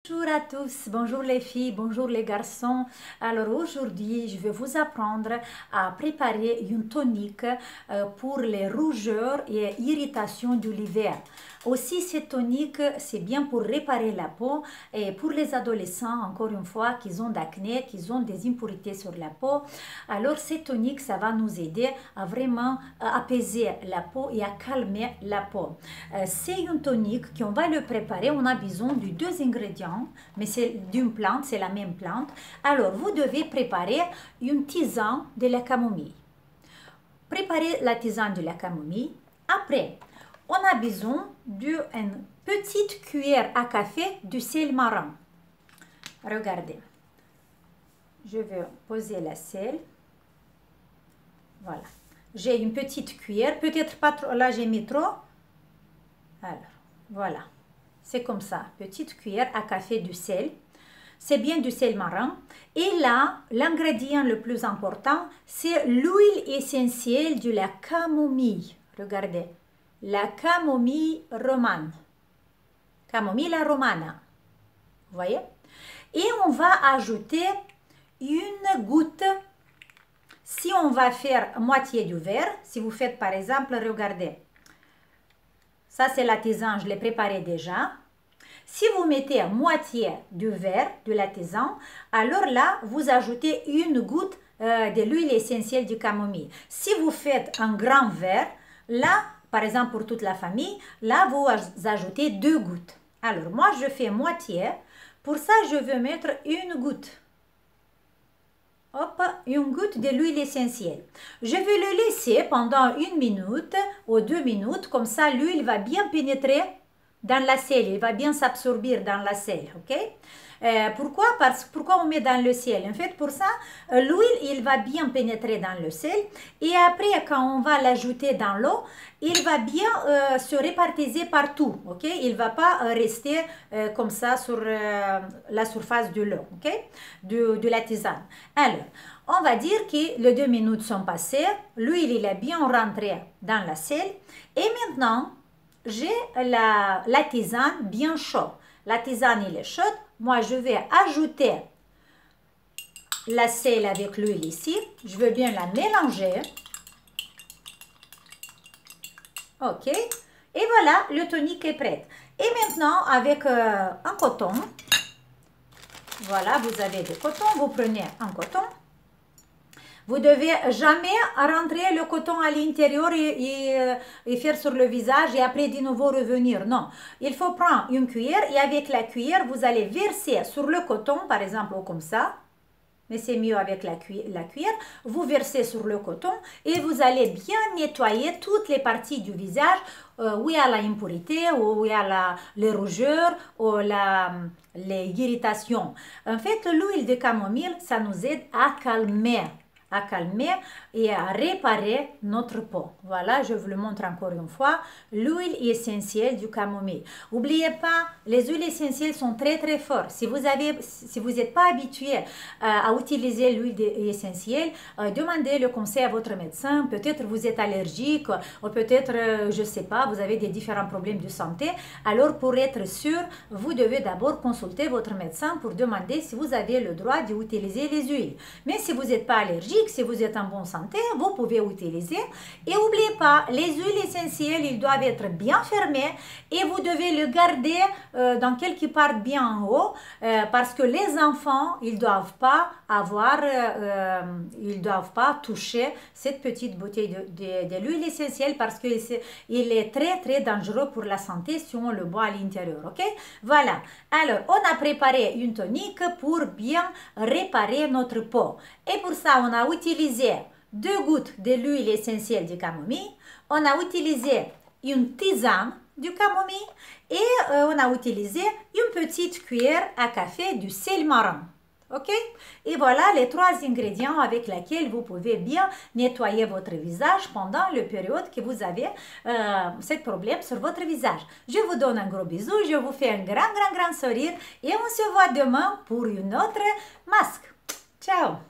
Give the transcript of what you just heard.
Bonjour à tous, bonjour les filles, bonjour les garçons. Alors aujourd'hui, je vais vous apprendre à préparer une tonique pour les rougeurs et irritations de l'hiver. Aussi, cette tonique, c'est bien pour réparer la peau et pour les adolescents, encore une fois, qui ont d'acné, qui ont des impuretés sur la peau. Alors, cette tonique, ça va nous aider à vraiment apaiser la peau et à calmer la peau. C'est une tonique qu'on va le préparer. On a besoin de deux ingrédients, mais c'est d'une plante, c'est la même plante. Alors, vous devez préparer une tisane de la camomille. Préparez la tisane de la camomille. Après, on a besoin d'une petite cuillère à café de sel marin. Regardez. Je vais poser la sel. Voilà. J'ai une petite cuillère, peut-être pas trop, là j'ai mis trop. Alors, voilà. C'est comme ça, petite cuillère à café de sel. C'est bien du sel marin. Et là, l'ingrédient le plus important, c'est l'huile essentielle de la camomille. Regardez, la camomille romane. Camomilla romana. Vous voyez? Et on va ajouter une goutte. Si on va faire moitié du verre, si vous faites par exemple, regardez. Ça, c'est la tisane, je l'ai préparée déjà. Si vous mettez moitié du verre de la tisane, alors là, vous ajoutez une goutte de l'huile essentielle du camomille. Si vous faites un grand verre, là, par exemple pour toute la famille, là, vous ajoutez 2 gouttes. Alors, moi, je fais moitié. Pour ça, je veux mettre une goutte. Hop, une goutte de l'huile essentielle. Je vais le laisser pendant 1 minute ou 2 minutes. Comme ça, l'huile va bien pénétrer dans la sel. Il va bien s'absorber dans la sel. Ok? Pourquoi? Pourquoi on met dans le sel? En fait, pour ça, l'huile, il va bien pénétrer dans le sel. Et après, quand on va l'ajouter dans l'eau, il va bien se répartir partout. Ok? Il ne va pas rester comme ça sur la surface de l'eau. Ok? De la tisane. Alors, on va dire que les 2 minutes sont passées. L'huile, il est bien rentré dans la sel. Et maintenant, j'ai la tisane bien chaude. La tisane, il est chaude. Moi, je vais ajouter la sel avec l'huile ici. Je veux bien la mélanger. Ok. Et voilà, le tonique est prêt. Et maintenant, avec un coton. Voilà, vous avez du coton. Vous prenez un coton. Vous ne devez jamais rentrer le coton à l'intérieur et faire sur le visage et après de nouveau revenir. Non, il faut prendre une cuillère et avec la cuillère, vous allez verser sur le coton, par exemple comme ça. Mais c'est mieux avec la cuillère. Vous versez sur le coton et vous allez bien nettoyer toutes les parties du visage où il y a l'impureté, où il y a les rougeurs, ou les irritations. En fait, l'huile de camomille, ça nous aide à calmer et à réparer notre peau. Voilà, je vous le montre encore une fois. L'huile essentielle du camomille. N'oubliez pas, les huiles essentielles sont très très fortes. Si vous n'êtes pas habitué à utiliser l'huile essentielle, demandez le conseil à votre médecin. Peut-être vous êtes allergique ou peut-être, je ne sais pas, vous avez des différents problèmes de santé. Alors, pour être sûr, vous devez d'abord consulter votre médecin pour demander si vous avez le droit d'utiliser les huiles. Mais si vous n'êtes pas allergique, si vous êtes en bonne santé, vous pouvez utiliser. Et n'oubliez pas, les huiles essentielles, ils doivent être bien fermées et vous devez le garder dans quelque part bien en haut parce que les enfants, ils ne doivent pas toucher cette petite bouteille de l'huile essentielle parce qu'il est très très dangereux pour la santé si on le boit à l'intérieur. Ok? Voilà. Alors, on a préparé une tonique pour bien réparer notre peau. Et pour ça, on a utilisé 2 gouttes de l'huile essentielle de camomille. On a utilisé une tisane de camomille et on a utilisé une petite cuillère à café du sel marin. Ok? Et voilà les 3 ingrédients avec lesquels vous pouvez bien nettoyer votre visage pendant la période que vous avez ce problème sur votre visage. Je vous donne un gros bisou, je vous fais un grand sourire et on se voit demain pour une autre masque. Ciao!